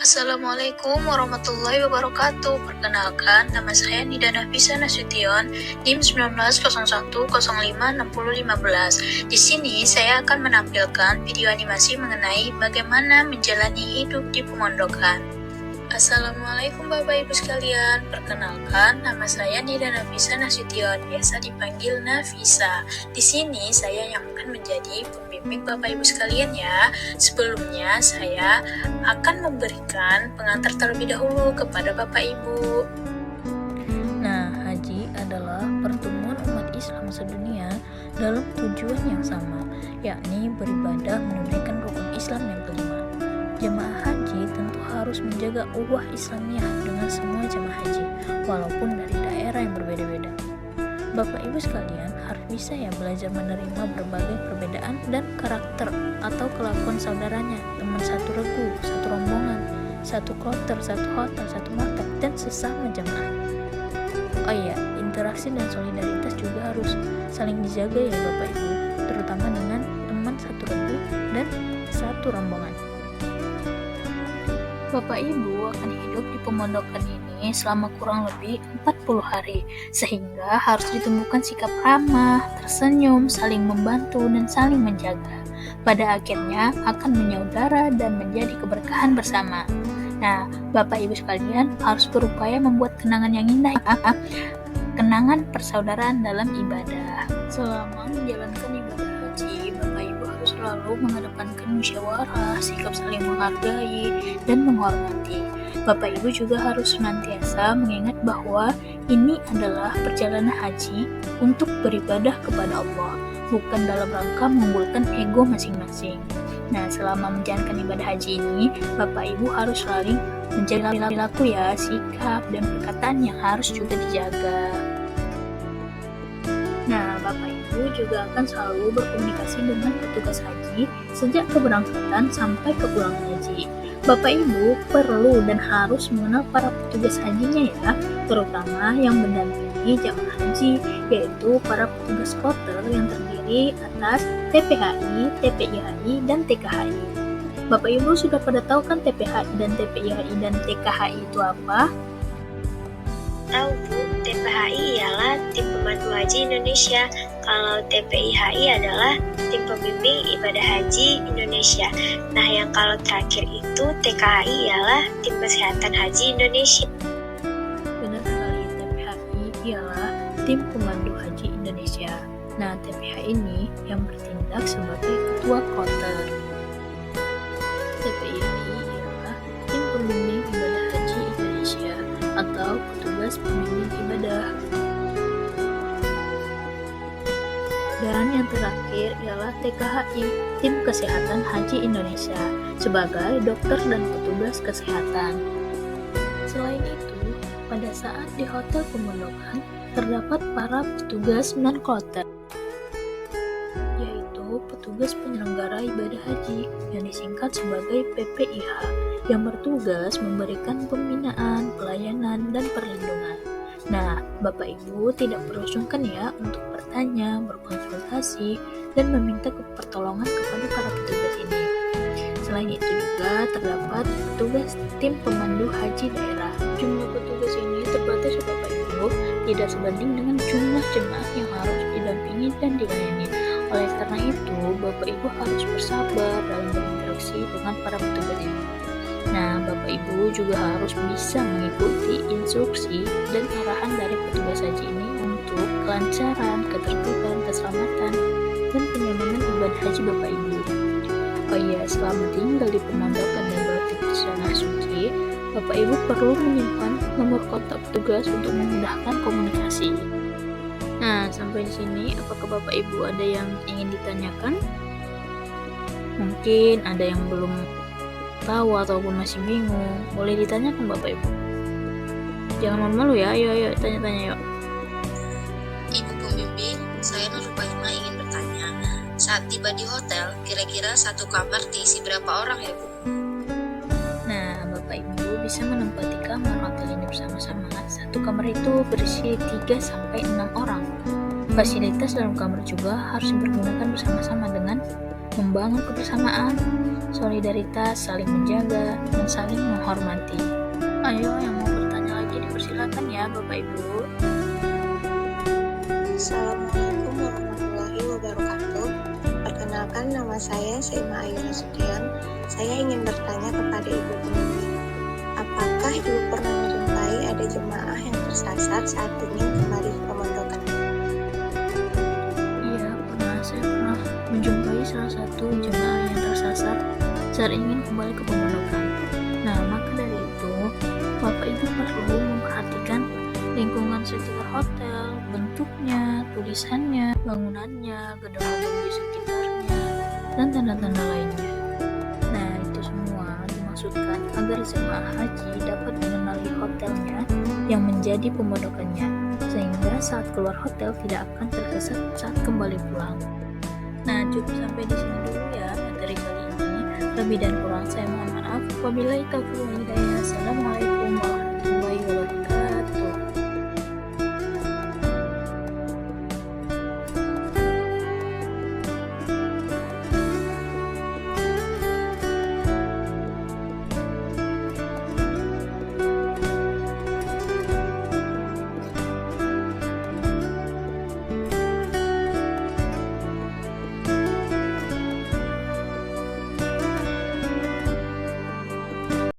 Assalamualaikum warahmatullahi wabarakatuh. Perkenalkan, nama saya Nida Nafisa Nasution, NIM 1901056015. Di sini saya akan menampilkan video animasi mengenai bagaimana menjalani hidup di pemondokan. Assalamualaikum Bapak Ibu sekalian. Perkenalkan, nama saya Nida Nafisa Nasution, biasa dipanggil Nafisa. Di sini saya yang akan menjadi pembimbing Bapak Ibu sekalian ya. Sebelumnya saya akan memberikan pengantar terlebih dahulu kepada Bapak Ibu. Nah, haji adalah pertemuan umat Islam sedunia dalam tujuan yang sama, yakni beribadah menunaikan rukun Islam yang kelima. Jemaah haji tentu harus menjaga ukhuwah Islamiyah dengan semua jemaah haji, walaupun dari daerah yang berbeda-beda. Bapak Ibu sekalian harus bisa ya belajar menerima berbagai perbedaan dan karakter atau kelakuan saudaranya, teman satu regu, satu rombongan, satu kloter, satu hotel, satu maktab, dan sesama jemaah. Oh iya, interaksi dan solidaritas juga harus saling dijaga ya Bapak Ibu, terutama dengan teman satu regu dan satu rombongan. Bapak Ibu akan hidup di pemondokan ini selama kurang lebih 40 hari, sehingga harus ditumbuhkan sikap ramah, tersenyum, saling membantu, dan saling menjaga. Pada akhirnya akan menyaudara dan menjadi keberkahan bersama. Nah, Bapak Ibu sekalian harus berupaya membuat kenangan yang indah, kenangan persaudaraan dalam ibadah. Selama menjalankan ibadah haji, Bapak Ibu harus selalu mengedepankan musyawarah, sikap saling menghargai, dan menghormati. Bapak Ibu juga harus senantiasa mengingat bahwa ini adalah perjalanan haji untuk beribadah kepada Allah, bukan dalam rangka mengumpulkan ego masing-masing. Nah, selama menjalankan ibadah haji ini, Bapak Ibu harus selalu menjaga perilaku ya, sikap dan perkataan yang harus juga dijaga. Nah, Bapak Ibu juga akan selalu berkomunikasi dengan petugas haji sejak keberangkatan sampai kepulangan haji. Bapak Ibu perlu dan harus mengenal para petugas hajinya ya, terutama yang mendampingi jamaah haji, yaitu para petugas kloter yang terdiri atas TPHI, TPIHI, dan TKHI. Bapak Ibu sudah pada tahu kan TPHI dan TPIHI dan TKHI itu apa? Tahu Bu, TPHI ialah Tim Pemandu Haji Indonesia. Kalau TPIHI adalah Tim Pembimbing Ibadah Haji Indonesia. Nah, yang kalau terakhir itu TKHI ialah Tim Kesehatan Haji Indonesia. Benar sekali, TPHI ialah Tim Pemandu Haji Indonesia. Nah, TPHI ini yang bertindak sebagai ketua kloter. TPIHI ialah Tim Pembimbing Ibadah Haji Indonesia atau petugas pembimbing ibadah. Dan yang terakhir ialah TKHI, Tim Kesehatan Haji Indonesia, sebagai dokter dan petugas kesehatan. Selain itu, pada saat di hotel pemondokan terdapat para petugas non-kloter, yaitu petugas penyelenggara ibadah haji yang disingkat sebagai PPIH, yang bertugas memberikan pembinaan, pelayanan, dan perlindungan. Nah, Bapak Ibu tidak perlu sungkan ya untuk bertanya, berkonsultasi, dan meminta pertolongan kepada para petugas ini. Selain itu juga terdapat petugas tim pemandu haji daerah. Jumlah petugas ini terbatas Bapak Ibu, tidak sebanding dengan jumlah jemaah yang harus didampingi dan dilayani. Oleh karena itu, Bapak Ibu harus bersabar dalam berinteraksi dengan para petugas ini. Nah, Bapak Ibu juga harus bisa mengikuti instruksi dan arahan dari petugas haji ini untuk kelancaran, ketertiban, keselamatan, dan kenyamanan ibadah haji Bapak Ibu. Oh iya, selama tinggal di pemondokan dan beraktivitas di tanah suci, Bapak Ibu perlu menyimpan nomor kontak petugas untuk memudahkan komunikasi. Nah, sampai di sini, apakah Bapak Ibu ada yang ingin ditanyakan? Mungkin ada yang belum tahu ataupun masih bingung, boleh ditanyakan Bapak Ibu. Jangan malu ya, ayo tanya-tanya yuk. Ibu pembimbing, saya Nurbaima ingin bertanya, saat tiba di hotel, kira-kira satu kamar diisi berapa orang ya Bu? Nah, Bapak Ibu bisa menempati kamar hotel ini bersama-sama. Satu kamar itu berisi 3-6 orang. Fasilitas dalam kamar juga harus dipergunakan bersama-sama dengan membangun kebersamaan, solidaritas, saling menjaga, dan saling menghormati. Ayo yang mau bertanya lagi dipersilakan ya Bapak Ibu. Assalamualaikum warahmatullahi wabarakatuh. Perkenalkan, nama saya Seima Ayu Nasution. Saya ingin bertanya kepada Ibu pembimbing. Apakah Ibu pernah menjumpai ada jemaah yang tersasar saat ingin kembali ke pemondokan? Iya, saya pernah menjumpai salah satu jemaah yang tersasar saat ingin kembali ke pemondokan. Nah, maka dari itu, Bapak Ibu perlu memperhatikan lingkungan sekitar hotel, bentuknya, tulisannya, bangunannya, gedung-gedung di sekitarnya, dan tanda-tanda lainnya. Nah, itu semua dimaksudkan agar jemaah haji dapat mengenali hotelnya yang menjadi pemondokannya, sehingga saat keluar hotel tidak akan tersesat saat kembali pulang. Nah, cukup sampai di sini dulu ya materi kali ini. Lebih dan kurang saya mohon maaf. Wabillahi taufiq wal hidayah. Assalamualaikum warahmatullahi wabarakatuh.